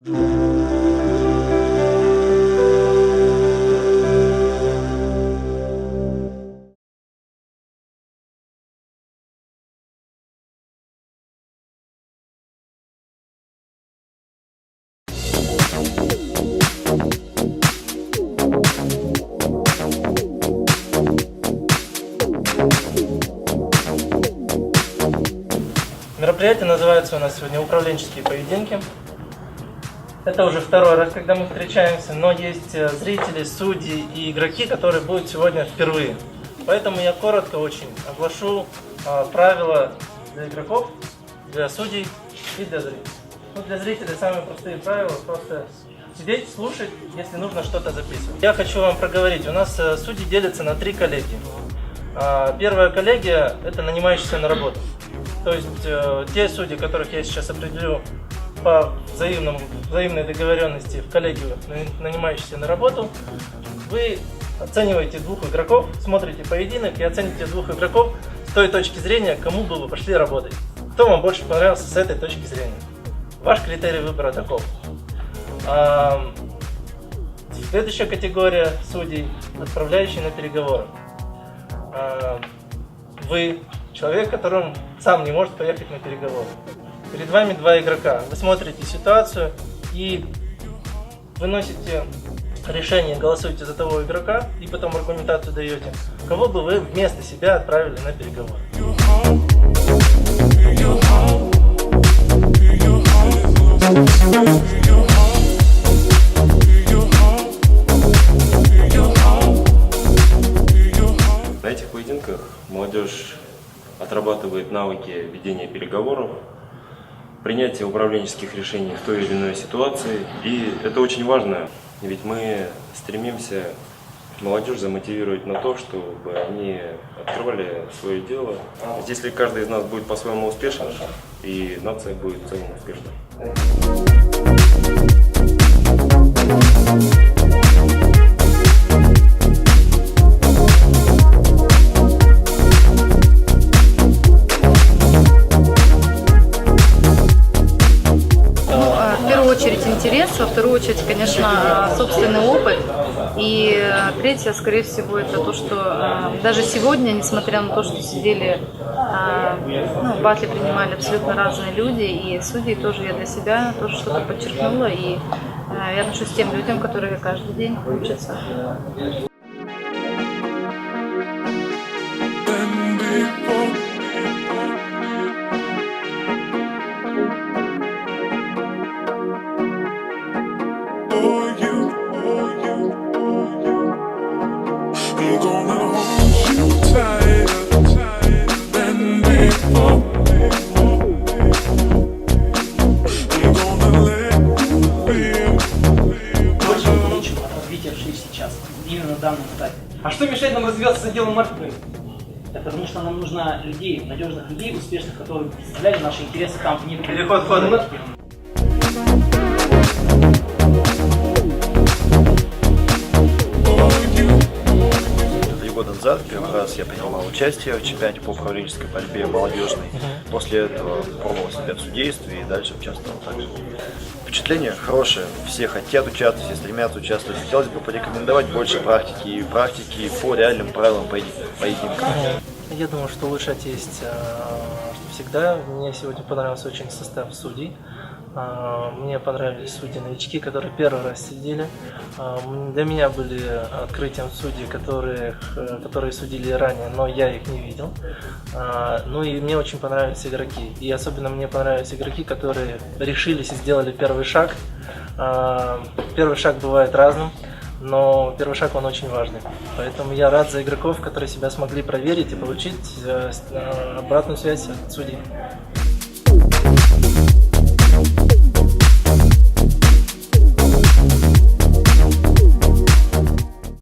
Мероприятие называется у нас сегодня «Управленческие поединки». Это уже второй раз, когда мы встречаемся, но есть зрители, судьи и игроки, которые будут сегодня впервые. Поэтому я коротко очень оглашу правила для игроков, для судей и для зрителей. Для зрителей самые простые правила, просто сидеть, слушать, если нужно что-то записывать. Я хочу вам проговорить, у нас судьи делятся на 3 коллегии. Первая коллегия – это нанимающиеся на работу. То есть те судьи, которых я сейчас определю по взаимной договоренности в коллегию, нанимающиеся на работу, вы оцениваете 2 игроков, смотрите поединок и оцените 2 игроков с той точки зрения, кому бы вы пошли работать. Кто вам больше понравился с этой точки зрения. Ваш критерий выбора таков. Следующая категория судей, отправляющие на переговоры. Вы человек, который сам не может поехать на переговоры. Перед вами 2 игрока. Вы смотрите ситуацию и выносите решение, голосуете за того игрока и потом аргументацию даете, кого бы вы вместо себя отправили на переговоры. На этих поединках молодежь отрабатывает навыки ведения переговоров, принятия управленческих решений в той или иной ситуации. И это очень важно, ведь мы стремимся молодежь замотивировать на то, чтобы они открывали свое дело. Если каждый из нас будет по-своему успешен, и нация будет в целом успешна. Интерес, во вторую очередь, конечно, собственный опыт, и третье, скорее всего, это то, что даже сегодня, несмотря на то, что сидели, в батле принимали абсолютно разные люди, и судьи тоже я для себя тоже что-то подчеркнула, и я отношусь к тем людям, которые каждый день учатся. Именно на данном этапе. А что мешает нам развиваться с отделом маркетинга? Это потому что нам нужно людей, надежных людей, успешных, которые представляли наши интересы там вне. Переход хода. Назад первый раз я принимал участие в чемпионате по управленческой борьбе молодежной. После этого пробовал себя в судействе и дальше участвовал также. Впечатление хорошее, все хотят участвовать, все стремятся участвовать. Хотелось бы порекомендовать больше практики по реальным правилам поединка. Я думаю, что улучшать есть всегда. Мне сегодня понравился очень состав судей. Мне понравились судьи-новички, которые первый раз сидели. Для меня были открытием судьи, которые судили ранее, но я их не видел. Ну и мне очень понравились игроки. И особенно мне понравились игроки, которые решились и сделали первый шаг. Первый шаг бывает разным, но первый шаг он очень важный. Поэтому я рад за игроков, которые себя смогли проверить и получить обратную связь от судей.